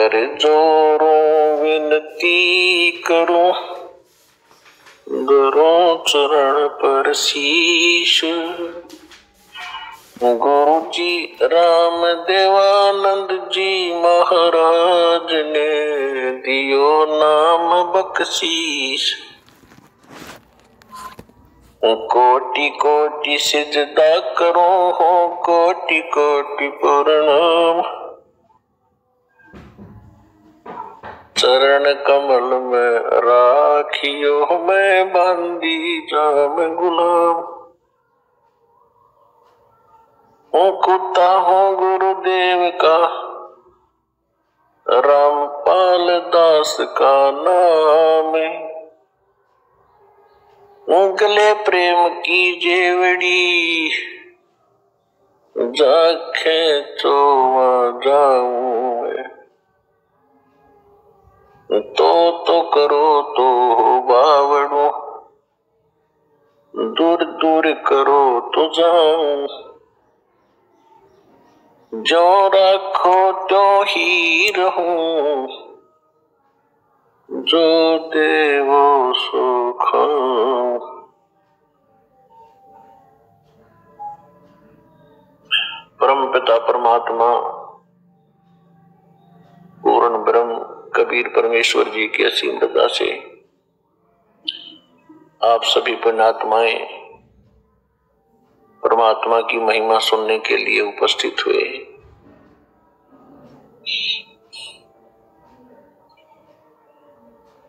कर जोरों विनती करूं, गुरु चरण पर शीश। गुरु जी राम देवानंद जी महाराज ने दियो नाम बख्शीश। कोटि कोटि सिजदा करो हो, कोटि कोटि प्रणाम। चरण कमल में राखियो, मैं बंदी जाम गुलाम। कुत्ता हूँ गुरुदेव का, रामपाल दास का नाम। गले प्रेम की जेवड़ी, जाखे तो जाऊं मैं। तो करो तो बावड़ो, दूर दूर करो तो जाऊं। जो रखो तो ही रहूं, जो देवो सो खाऊं। परम पिता परमात्मा पूर्ण ब्रह्म कबीर परमेश्वर जी की असीम दया से आप सभी पुण्यात्माएं परमात्मा की महिमा सुनने के लिए उपस्थित हुए।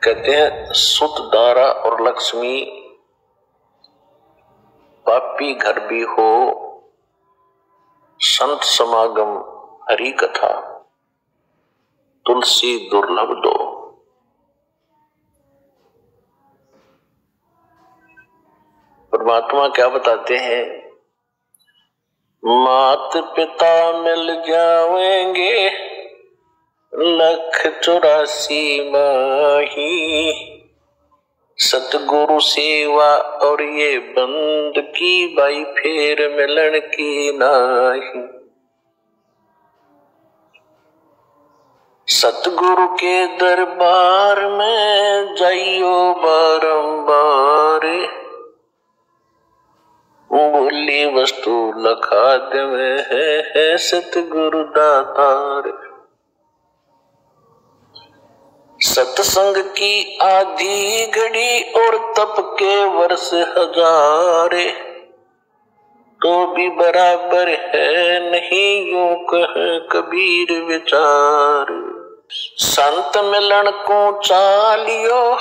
कहते हैं सुत दारा और लक्ष्मी पापी घर भी हो, संत समागम हरि कथा तुलसी दुर्लभ दो। परमात्मा क्या बताते हैं? मात पिता मिल जाएंगे, 184 माही। सतगुरु सेवा और ये बंद की बाई, फेर मिलन की नाही। सतगुरु के दरबार में जाइयो बारंबार, बोली वस्तु लखा देवे है सतगुरु दातार। सत्संग की आधी घड़ी और तप के वर्ष हजारे, तो भी बराबर है नहीं यूं कहे कबीर विचार। संत मिलन को चालियो,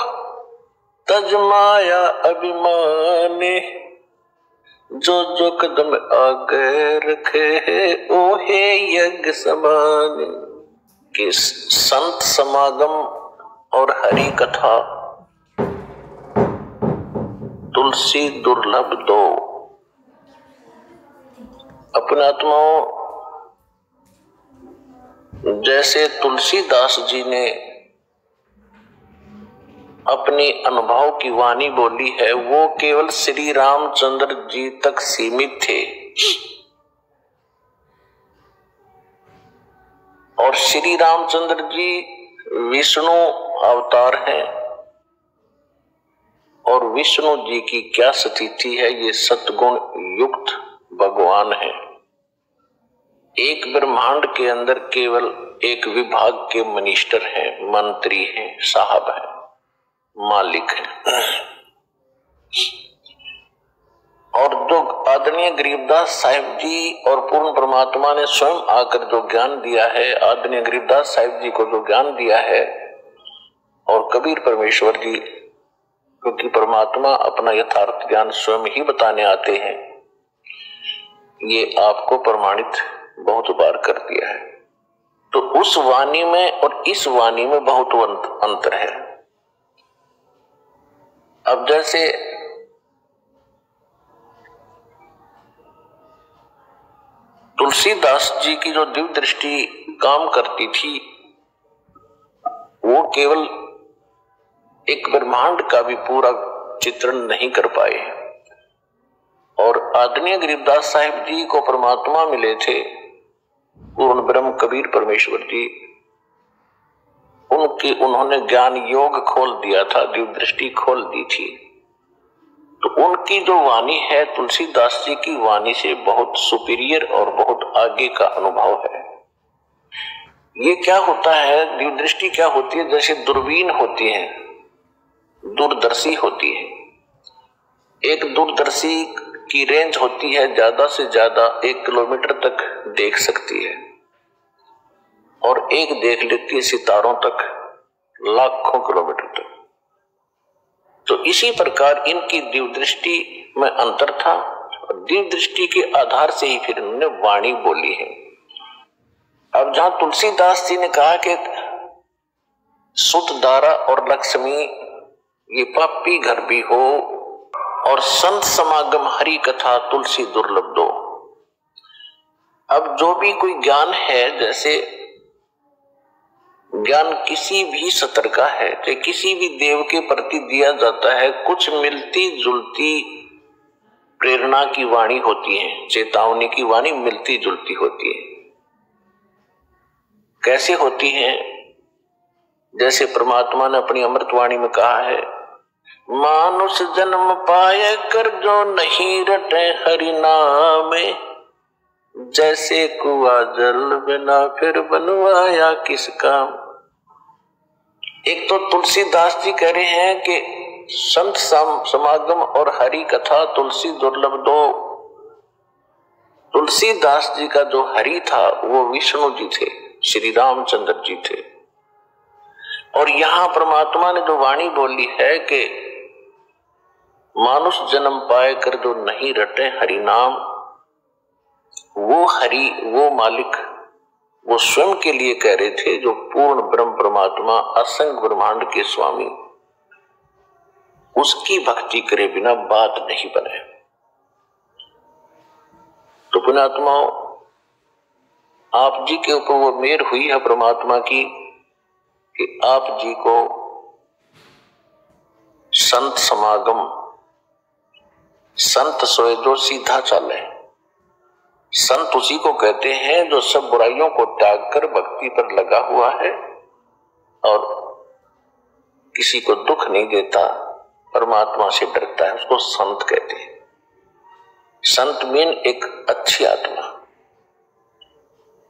तज माया अभिमाने। जो जो कदम आगे रखे है, ओहे यज्ञ समान। कि संत समागम और हरि कथा तुलसी दुर्लभ दो। अपने आत्माओं, जैसे तुलसीदास जी ने अपनी अनुभव की वाणी बोली है, वो केवल श्री रामचंद्र जी तक सीमित थे। और श्री रामचंद्र जी विष्णु अवतार हैं, और विष्णु जी की क्या स्थिति है? ये सतगुण युक्त भगवान है। एक ब्रह्मांड के अंदर केवल एक विभाग के मिनिस्टर हैं, मंत्री हैं, साहब हैं, मालिक है। और जो आदरणीय गरीबदास साहिब जी और पूर्ण परमात्मा ने स्वयं आकर जो ज्ञान दिया है, आदरणीय गरीबदास साहिब जी को जो ज्ञान दिया है, और कबीर परमेश्वर जी, क्योंकि परमात्मा अपना यथार्थ ज्ञान स्वयं ही बताने आते हैं, ये आपको प्रमाणित बहुत बार कर दिया है। तो उस वाणी में और इस वाणी में बहुत अंतर है। अब जैसे तुलसीदास जी की जो दिव्य दृष्टि काम करती थी, वो केवल एक ब्रह्मांड का भी पूरा चित्रण नहीं कर पाए। और आदरणीय गरीबदास साहिब जी को परमात्मा मिले थे, पूर्ण ब्रह्म कबीर परमेश्वर जी, उन्होंने ज्ञान योग खोल दिया था, दिव्य दृष्टि खोल दी थी। तो उनकी जो वाणी है तुलसीदास जी की वाणी से बहुत सुपीरियर और बहुत आगे का अनुभव है। ये क्या होता है, दिव्य दृष्टि क्या होती है, जैसे दूरबीन होती है, दूरदर्शी होती है। एक दूरदर्शी की रेंज होती है ज्यादा से ज्यादा 1 किलोमीटर तक देख सकती है, और एक देख लेती है सितारों तक, लाखों किलोमीटर तक। तो इसी प्रकार इनकी दिव्य दृष्टि में अंतर था, और दिव्य दृष्टि के आधार से ही फिर उन्होंने वाणी बोली है। अब जहां तुलसीदास जी ने कहा कि सुत दारा और लक्ष्मी ये पापी घर भी हो, और संत समागम हरि कथा तुलसी दुर्लभ दो। अब जो भी कोई ज्ञान है, जैसे ज्ञान किसी भी स्तर का है, चाहे किसी भी देव के प्रति दिया जाता है, कुछ मिलती जुलती प्रेरणा की वाणी होती है, चेतावनी की वाणी मिलती जुलती होती है। कैसे होती है? जैसे परमात्मा ने अपनी अमृतवाणी में कहा है, मानुष जन्म पाए कर जो नहीं रटे हरि नाम, जैसे कुआं जल बिना फिर बनवाया किस काम। एक तो तुलसीदास जी कह रहे हैं कि संत समागम और हरि कथा तुलसी दुर्लभ दो। तुलसीदास जी का जो हरि था वो विष्णु जी थे, श्री रामचंद्र जी थे। और यहां परमात्मा ने जो वाणी बोली है कि मानुष जन्म पाए कर जो नहीं रटे हरि नाम, वो हरि, वो मालिक, वो स्वयं के लिए कह रहे थे, जो पूर्ण ब्रह्म परमात्मा असंख्य ब्रह्मांड के स्वामी, उसकी भक्ति करे बिना बात नहीं बने। तो पुण्यात्माओं, आप जी के ऊपर वो मेहर हुई है परमात्मा की कि आप जी को संत समागम, संत सोए जो सीधा चले। संत उसी को कहते हैं जो सब बुराइयों को त्याग कर भक्ति पर लगा हुआ है और किसी को दुख नहीं देता, परमात्मा से डरता है, उसको संत कहते हैं। संत मीन एक अच्छी आत्मा,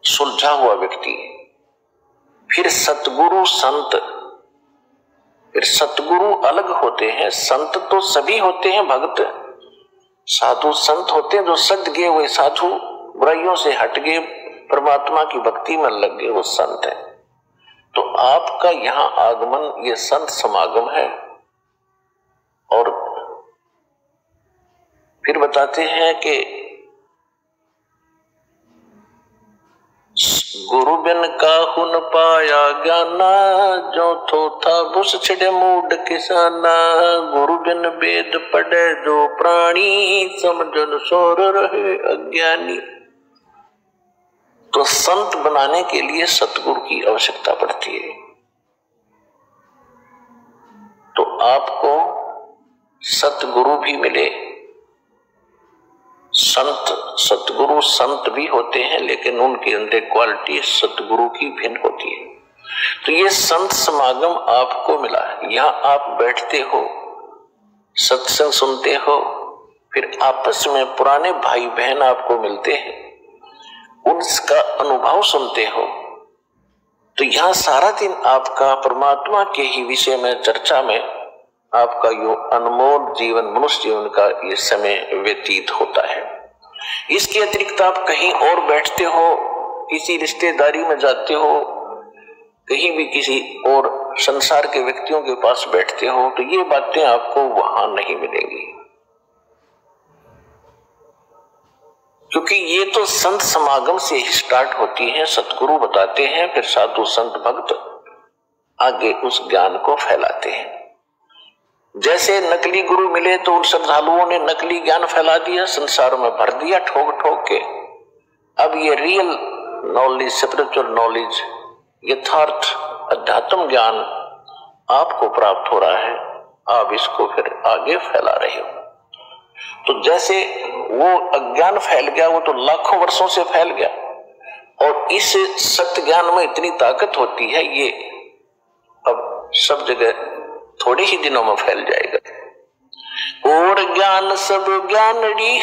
सुलझा हुआ व्यक्ति। फिर सतगुरु संत, फिर सतगुरु अलग होते हैं। संत तो सभी होते हैं, भक्त साधु संत होते हैं जो सद गए हुए साधु, बुराइयों से हट गए, परमात्मा की भक्ति में लग गए, वो संत है। तो आपका यहाँ आगमन ये संत समागम है। और फिर बताते हैं कि गुरु बिन काहू न पाया ज्ञाना, जो थो था बुस छिड़े मूड किसाना। गुरु बिन वेद पढ़े जो प्राणी, समझन सोर रहे अज्ञानी। तो संत बनाने के लिए सतगुरु की आवश्यकता पड़ती है। तो आपको सतगुरु भी मिले। संत, सतगुरु संत भी होते हैं, लेकिन उनके अंदर क्वालिटी सतगुरु की भिन्न होती है। तो ये संत समागम आपको मिला है। यहाँ आप बैठते हो, सत्संग सुनते हो, फिर आपस में पुराने भाई बहन आपको मिलते हैं, उनका अनुभव सुनते हो। तो यहाँ सारा दिन आपका परमात्मा के ही विषय में चर्चा में आपका यो अनमोल जीवन, मनुष्य जीवन का ये समय व्यतीत होता है। इसके अतिरिक्त आप कहीं और बैठते हो, किसी रिश्तेदारी में जाते हो, कहीं भी किसी और संसार के व्यक्तियों के पास बैठते हो, तो ये बातें आपको वहां नहीं मिलेंगी, क्योंकि ये तो संत समागम से ही स्टार्ट होती है। सतगुरु बताते हैं, फिर साधु संत भक्त आगे उस ज्ञान को फैलाते हैं। जैसे नकली गुरु मिले तो उन श्रद्धालुओं ने नकली ज्ञान फैला दिया, संसार में भर दिया ठोक ठोक के। अब ये रियल नॉलेज, स्पिरिचुअल नॉलेज, यथार्थ अध्यात्म ज्ञान आपको प्राप्त हो रहा है, आप इसको फिर आगे फैला रहे हो। तो जैसे वो अज्ञान फैल गया, वो तो लाखों वर्षों से फैल गया, और इस सत्य ज्ञान में इतनी ताकत होती है, ये सब जगह थोड़े ही दिनों में फैल जाएगा। और ज्ञान सब ज्ञानड़ी,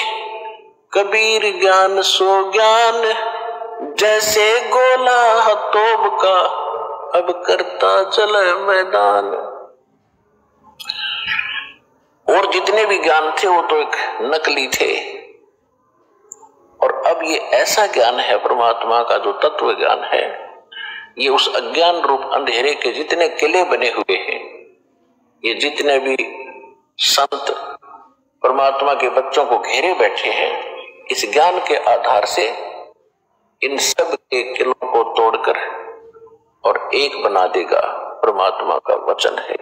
कबीर ज्ञान सो ज्ञान, जैसे गोला हतोब का अब करता चले मैदान। और जितने भी ज्ञान थे वो तो एक नकली थे, और अब ये ऐसा ज्ञान है परमात्मा का जो तत्व ज्ञान है, ये उस अज्ञान रूप अंधेरे के जितने किले बने हुए हैं, ये जितने भी संत परमात्मा के बच्चों को घेरे बैठे हैं, इस ज्ञान के आधार से इन सब के किलों को तोड़कर और एक बना देगा। परमात्मा का वचन है।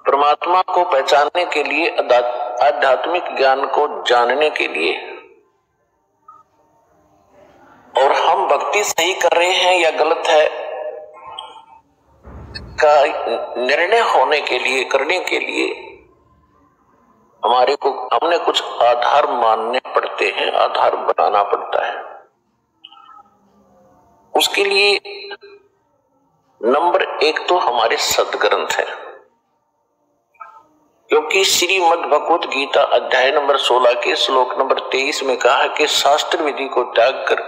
परमात्मा को पहचानने के लिए, आध्यात्मिक ज्ञान को जानने के लिए, और हम भक्ति सही कर रहे हैं या गलत है का निर्णय होने के लिए, करने के लिए हमने कुछ आधार मानने पड़ते हैं, आधार बनाना पड़ता है। उसके लिए नंबर 1 तो हमारे सदग्रंथ है, क्योंकि श्रीमद् भगवत गीता अध्याय नंबर 16 के श्लोक नंबर 23 में कहा कि शास्त्र विधि को त्याग कर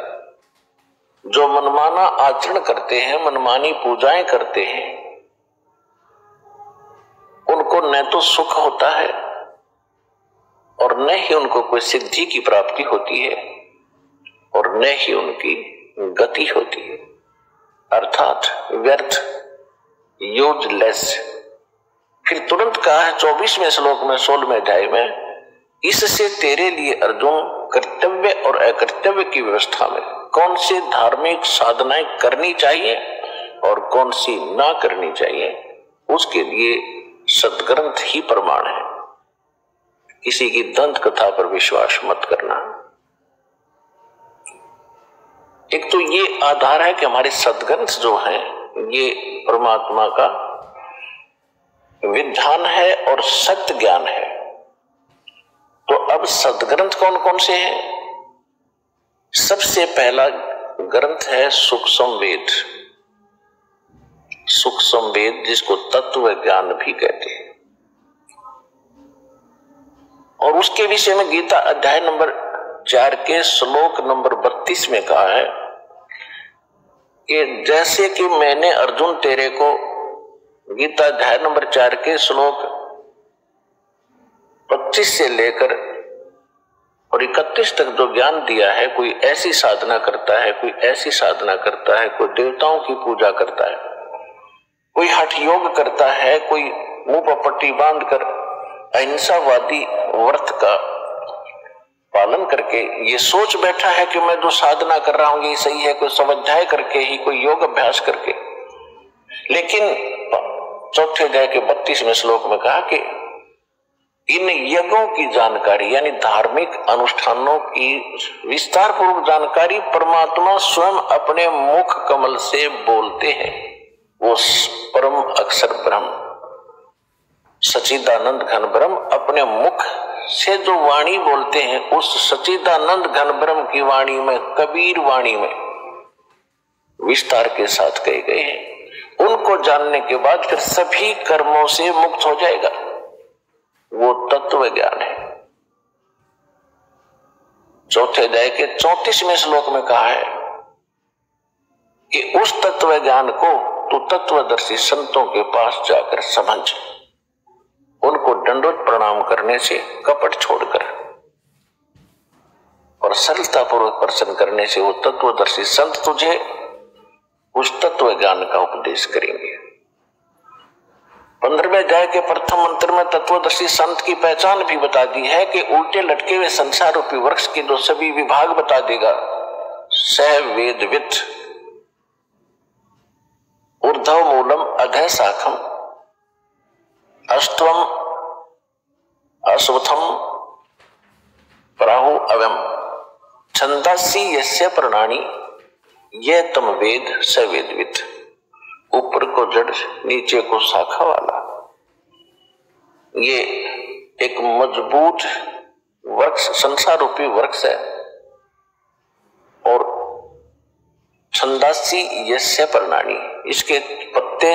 जो मनमाना आचरण करते हैं, मनमानी पूजाएं करते हैं, उनको न तो सुख होता है और न ही उनको कोई सिद्धि की प्राप्ति होती है और न ही उनकी गति होती है, अर्थात व्यर्थ, यूजलेस। फिर तुरंत कहा है 24वें श्लोक में 16वें अध्याय में, इससे तेरे लिए अर्जुन कर्तव्य और अकर्तव्य की व्यवस्था में कौन सी धार्मिक साधनाएं करनी चाहिए और कौन सी ना करनी चाहिए, उसके लिए सदग्रंथ ही प्रमाण है। किसी की दंत कथा पर विश्वास मत करना। एक तो ये आधार है कि हमारे सदग्रंथ जो हैं ये परमात्मा का विधान है और सत्य ज्ञान है। तो अब सदग्रंथ कौन कौन से हैं? सबसे पहला ग्रंथ है सुख संवेद। सुख संवेद जिसको तत्व ज्ञान भी कहते हैं, और उसके विषय में गीता अध्याय नंबर 4 के श्लोक नंबर 32 में कहा है कि जैसे कि मैंने अर्जुन तेरे को गीता अध्याय नंबर 4 के श्लोक 25 से लेकर और 31 तक जो ज्ञान दिया है, कोई ऐसी साधना करता है, कोई ऐसी साधना करता है, कोई देवताओं की पूजा करता है, कोई हठ योग करता है, कोई मुंह पर पट्टी बांधकर अहिंसावादी व्रत का पालन करके ये सोच बैठा है कि मैं जो साधना कर रहा हूं ये सही है, कोई स्वाध्याय करके ही, कोई योग अभ्यास करके। लेकिन चौथे अध्याय के 32वें श्लोक में कहा कि इन यज्ञों की जानकारी यानी धार्मिक अनुष्ठानों की विस्तार पूर्वक जानकारी परमात्मा स्वयं अपने मुख कमल से बोलते हैं। वो परम अक्षर ब्रह्म सच्चिदानंद घन ब्रह्म अपने मुख से जो वाणी बोलते हैं, उस सच्चिदानंद घन ब्रह्म की वाणी में, कबीर वाणी में विस्तार के साथ कहे गए हैं। उनको जानने के बाद फिर सभी कर्मों से मुक्त हो जाएगा। वो तत्व ज्ञान है। चौथे अध्याय के 34वें श्लोक में कहा है कि उस तत्व ज्ञान को तू तत्वदर्शी संतों के पास जाकर समझ, उनको दंडवत प्रणाम करने से, कपट छोड़कर और सरलता पूर्वक प्रसन्न करने से वो तत्वदर्शी संत तुझे उस तत्व ज्ञान का उपदेश करेंगे। 15वें अध्याय के प्रथम मंत्र में तत्वदर्शी संत की पहचान भी बता दी है कि उल्टे लटके हुए संसार रूपी वृक्ष के जो सभी विभाग बता देगा। सह वेदवित् ऊर्ध्व मूलम अधः शाखम अष्टवम अश्वत्थम प्राहु अवम छंदासी यस्य प्रणानी ये तम वेद स वेदवित्। ऊपर को जड़, नीचे को शाखा वाला ये एक मजबूत वृक्ष, संसार रूपी वृक्ष है। और छंद छंदासी यस्य प्रणाली, इसके पत्ते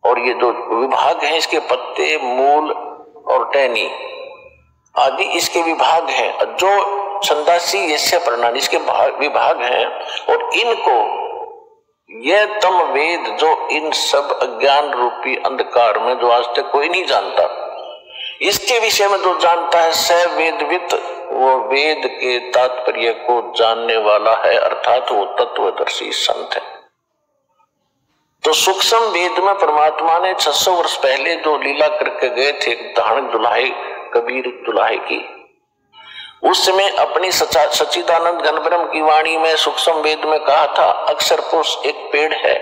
और ये दो विभाग हैं, इसके पत्ते, मूल और टहनी आदि इसके विभाग हैं, जो छंदासी यस्य प्रणाली इसके विभाग हैं। और इनको यह तम वेद, जो इन सब अज्ञान रूपी अंधकार में जो आज तक कोई नहीं जानता, इसके विषय में जो जानता है स वेदवित, वो वेद के तात्पर्य को जानने वाला है, अर्थात वो तत्वदर्शी संत है। तो सूक्ष्म वेद में परमात्मा ने 600 वर्ष पहले जो लीला करके गए थे धारण दुल्हाई कबीर दुल्हाई की, उसमें अपनी सच्चिदानंद घनब्रह्म की वाणी में सूक्ष्म वेद में कहा था अक्षर पुरुष एक पेड़ है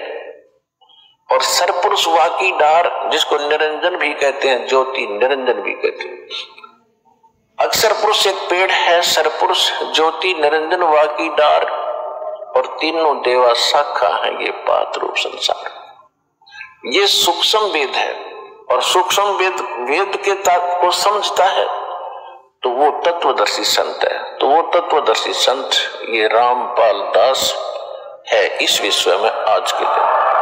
और सरपुरुष वा की डार, जिसको निरंजन भी कहते हैं, ज्योति निरंजन भी कहते हैं। अक्षर पुरुष एक पेड़ है, सरपुरुष ज्योति निरंजन वा की डार और तीनों देवा शाखा है ये पात रूप संसार। ये सूक्ष्म वेद है और सूक्ष्म वेद वेद के तात्पर्य को समझता है तो वो तत्वदर्शी संत है। तो वो तत्वदर्शी संत ये रामपाल दास है इस विश्व में आज के दिन।